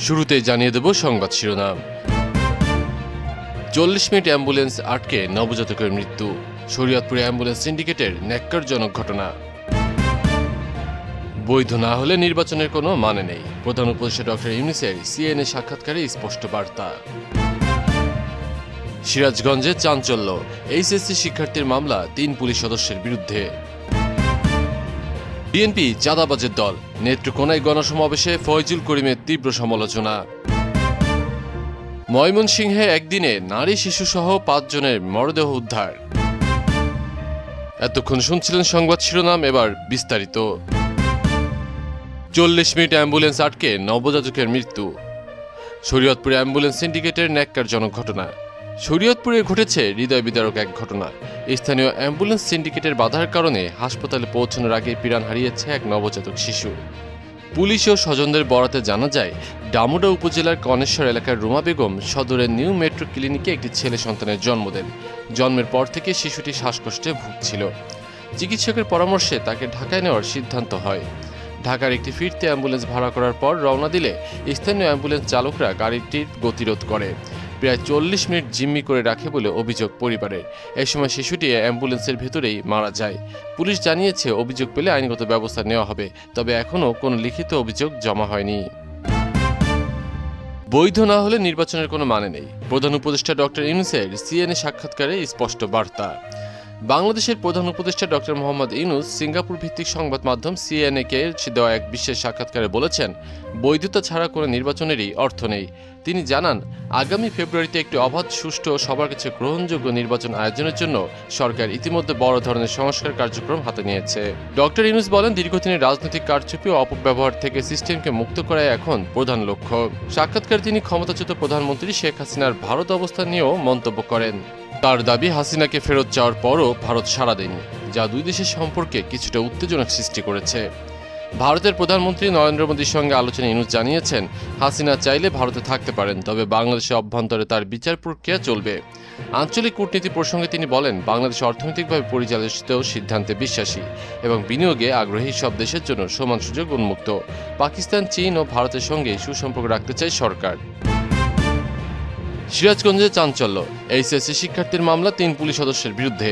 শুরুতেই জানিয়ে দেব সংবাদ শিরোনাম। 40 মিনিট অ্যাম্বুলেন্স আটকে নবজাতকের মৃত্যু। শরীয়তপুরে অ্যাম্বুলেন্স সিন্ডিকেটের ন্যাক্কারজনক ঘটনা। বৈধ না হলে নির্বাচনের কোনো মানে নেই, প্রধান উপদেষ্টা ডক্টর ইউনূসের সিএনএ সাক্ষাৎকারে স্পষ্ট বার্তা। সিরাজগঞ্জে চাঞ্চল্য, এইচএসসি শিক্ষার্থীর মামলা 3 পুলিশ সদস্যের বিরুদ্ধে। বিএনপি চাঁদাবাজের দল, নেত্রকোনায় গণসমাবেশে ফয়জুল করিমের তীব্র সমালোচনা। ময়মনসিংহে একদিনে নারী শিশুসহ 5 জনের মরদেহ উদ্ধার। এতক্ষণ শুনছিলেন সংবাদ শিরোনাম, এবার বিস্তারিত। 40 মিনিট অ্যাম্বুলেন্স আটকে নবজাতকের মৃত্যু। শরীয়তপুরে অ্যাম্বুলেন্স সিন্ডিকেটের ন্যাক্কারজনক ঘটনা। শরীয়তপুরে ঘটেছে হৃদয় বিদারক এক ঘটনা। স্থানীয় অ্যাম্বুলেন্স সিন্ডিকেটের বাধার কারণে হাসপাতালে পৌঁছানোর আগে প্রাণ হারিয়েছে এক নবজাতক শিশু। পুলিশ ও স্বজনদের বরাতে জানা যায়, ডামুডা উপজেলার কনেশ্বর এলাকার রুমা বেগম সদরের নিউ মেট্রো ক্লিনিকে একটি ছেলে সন্তানের জন্ম দেন। জন্মের পর থেকে শিশুটি শ্বাসকষ্টে ভুগছিল। চিকিৎসকের পরামর্শে তাকে ঢাকায় নেওয়ার সিদ্ধান্ত হয়। ঢাকার একটি ফিরতি অ্যাম্বুলেন্স ভাড়া করার পর রওনা দিলে স্থানীয় অ্যাম্বুলেন্স চালকরা গাড়িটির গতিরোধ করে। প্রায় 40 মিনিট জিম্মি করে রাখে বলে অভিযোগ পরিবারের। এই সময় শিশুটি অ্যাম্বুলেন্সের ভেতরেই মারা যায়। পুলিশ জানিয়েছে, অভিযোগ পেলে আইনগত ব্যবস্থা নেওয়া হবে, তবে এখনও কোনো লিখিত অভিযোগ জমা হয়নি। বৈধ না হলে নির্বাচনের কোনো মানে নেই, প্রধান উপদেষ্টা ডক্টর ইউনূসের সিএনএ সাক্ষাৎকারে স্পষ্ট বার্তা। বাংলাদেশের প্রধান উপদেষ্টা ডক্টর মোহাম্মদ ইউনূস সিঙ্গাপুর ভিত্তিক সংবাদ মাধ্যম সিএনএ-কে দেওয়া এক বিশেষ সাক্ষাৎকারে বলেছেন, বৈধতা ছাড়া কোনো নির্বাচনেরই অর্থ নেই। তিনি জানান, আগামী ফেব্রুয়ারিতে একটি অবাধ, সুষ্ঠু ও সবার কাছে গ্রহণযোগ্য নির্বাচন আয়োজনের জন্য সরকার ইতিমধ্যে বড় ধরনের সংস্কার কার্যক্রম হাতে নিয়েছে। ডক্টর ইউনূস বলেন, দীর্ঘদিনের রাজনৈতিক কারচুপি ও অপব্যবহার থেকে সিস্টেমকে মুক্ত করাই এখন প্রধান লক্ষ্য। সাক্ষাৎকারে তিনি ক্ষমতাচ্যুত প্রধানমন্ত্রী শেখ হাসিনার ভারত অবস্থান নিয়েও মন্তব্য করেন। তার দাবি, হাসিনাকে ফেরত চাওয়ার পরও ভারত সাড়া দেয়নি, যা দুই দেশের সম্পর্কে কিছুটা উত্তেজনা সৃষ্টি করেছে। ভারতের প্রধানমন্ত্রী নরেন্দ্র মোদীর সঙ্গে আলোচনায় ইউনূস জানিয়েছেন, হাসিনা চাইলে ভারতে থাকতে পারেন, তবে বাংলাদেশের অভ্যন্তরে তার বিচার প্রক্রিয়া চলবে। আঞ্চলিক কূটনীতি প্রসঙ্গে তিনি বলেন, বাংলাদেশ অর্থনৈতিকভাবে পরিচালিত সিদ্ধান্তে বিশ্বাসী এবং বিনিয়োগে আগ্রহী, সব দেশের জন্য সমান সুযোগ উন্মুক্ত। পাকিস্তান, চীন ও ভারতের সঙ্গে সুসম্পর্ক রাখতে চায় সরকার। সিরাজগঞ্জে চাঞ্চল্য, এইচএসসি শিক্ষার্থীর মামলা 3 পুলিশ সদস্যের বিরুদ্ধে।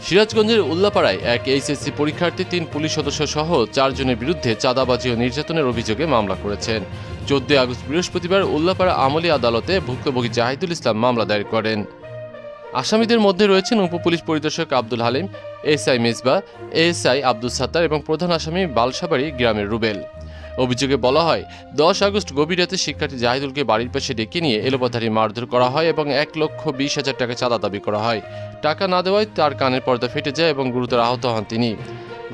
সিরাজগঞ্জের উল্লাপাড়ায় এক এইচএসসি পরীক্ষার্থী 3 পুলিশ সদস্য সহ 4 জনের বিরুদ্ধে চাঁদাবাজি ও নির্যাতনের অভিযোগে মামলা করেছেন। 14 আগস্ট বৃহস্পতিবার উল্লাপাড়া আমলি আদালতে ভুক্তভোগী জাহিদুল ইসলাম মামলা দায়ের করেন। আসামিদের মধ্যে রয়েছেন উপপুলিশ পরিদর্শক আব্দুল হালিম, এসআই মেজবা, এএসআই আব্দুল সাত্তার এবং প্রধান আসামি বালসাবাড়ি গ্রামের রুবেল। অভিযোগে বলা হয়, 10 আগস্ট গভীর রাতে শিক্ষার্থী জাহিদুলকে বাড়ির পাশে ডেকে নিয়ে এলোপাথারি মারধর করা হয় এবং 1,20,000 টাকা চাঁদা দাবি করা হয়। টাকা না দেওয়ায় তার কানের পর্দা ফেটে যায় এবং গুরুতর আহত হন তিনি।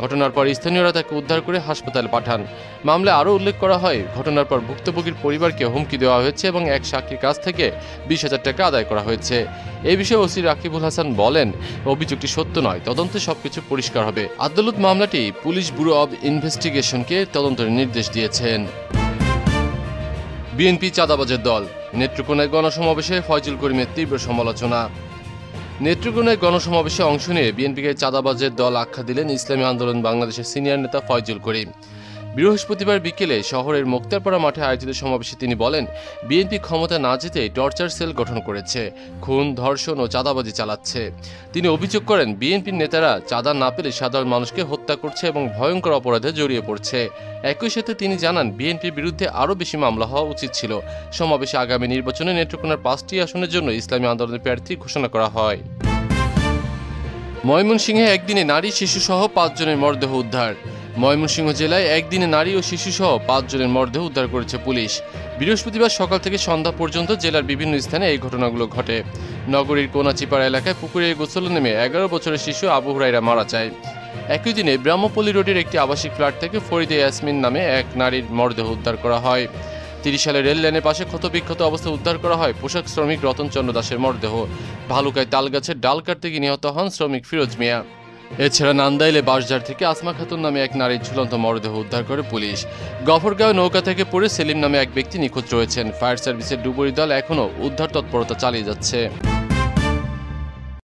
ঘটনার পর স্থানীয়রা তাকে উদ্ধার করে হাসপাতালে পাঠান। মামলায় আরও উল্লেখ করা হয়, ঘটনার পর ভুক্তভোগীর পরিবারকে হুমকি দেওয়া হয়েছে এবং এক সাক্ষীর কাছ থেকে 20,000 টাকা আদায় করা হয়েছে। এই বিষয়ে ওসি রাকিবুল হাসান বলেন, অভিযোগটি সত্য নয়, তদন্তে সবকিছু পরিষ্কার হবে। আদালত মামলাটি পুলিশ ব্যুরো অব ইনভেস্টিগেশনকে তদন্তের নির্দেশ দিয়েছেন। বিএনপি চাঁদাবাজের দল, নেত্রকোনায় গণসমাবেশে ফয়জুল করিমের তীব্র সমালোচনা। নেত্রকোনায় গণসমাবেশে অংশ নিয়ে বিএনপিকে চাঁদাবাজের দল আখ্যা দিলেন ইসলামী আন্দোলন বাংলাদেশের সিনিয়র নেতা ফয়জুল করিম। বৃহস্পতিবার বিকেলে শহরের মোক্তারপাড়া মাঠে আয়োজিত সমাবেশে তিনি বলেন, বিএনপি ক্ষমতা না যেতেই টর্চার সেল গঠন করেছে, খুন, ধর্ষণ ও চাঁদাবাজি চালাচ্ছে। তিনি অভিযোগ করেন, বিএনপির নেতারা চাঁদা না পেলে সাধারণ মানুষকে হত্যা করছে এবং ভয়ঙ্কর অপরাধে জড়িয়ে পড়ছে। একই সাথে তিনি জানান, বিএনপির বিরুদ্ধে আরও বেশি মামলা হওয়া উচিত ছিল। সমাবেশে আগামী নির্বাচনে নেত্রকোনার 5টি আসনের জন্য ইসলামী আন্দোলনের প্রার্থী ঘোষণা করা হয়। ময়মনসিংহে একদিনে নারী শিশুসহ 5 জনের মরদেহ উদ্ধার। ময়মনসিংহ জেলায় একদিনে নারী ও শিশুসহ 5 জনের মরদেহ উদ্ধার করেছে পুলিশ। বৃহস্পতিবার সকাল থেকে সন্ধ্যা পর্যন্ত জেলার বিভিন্ন স্থানে এই ঘটনাগুলো ঘটে। নগরীর কোনাচিপাড়া এলাকায় পুকুরে গোসল নেমে 11 বছরের শিশু আবু হুরাইরা মারা যায়। একই দিনে ব্রাহ্মপল্লী রোডের একটি আবাসিক ফ্ল্যাট থেকে ফরিদে ইয়াসমিন নামে এক নারীর মরদেহ উদ্ধার করা হয়। 30 সালে রেল লাইনের পাশে ক্ষতবিক্ষত অবস্থায় উদ্ধার করা হয় পোশাক শ্রমিক রতনচন্দ্র দাসের মরদেহ। ভালুকায় তালগাছের ডাল কাটতে গিয়ে নিহত হন শ্রমিক ফিরোজ মিয়া। এছাড়া নান্দাইলে বাঁশঝাড় থেকে আসমা খাতুন নামে এক নারীর ঝুলন্ত মরদেহ উদ্ধার করে পুলিশ। গফরগাঁও নৌকা থেকে পড়ে সেলিম নামে এক ব্যক্তি নিখোঁজ রয়েছেন। ফায়ার সার্ভিসের ডুবুরি দল এখনও উদ্ধার তৎপরতা চালিয়ে যাচ্ছে।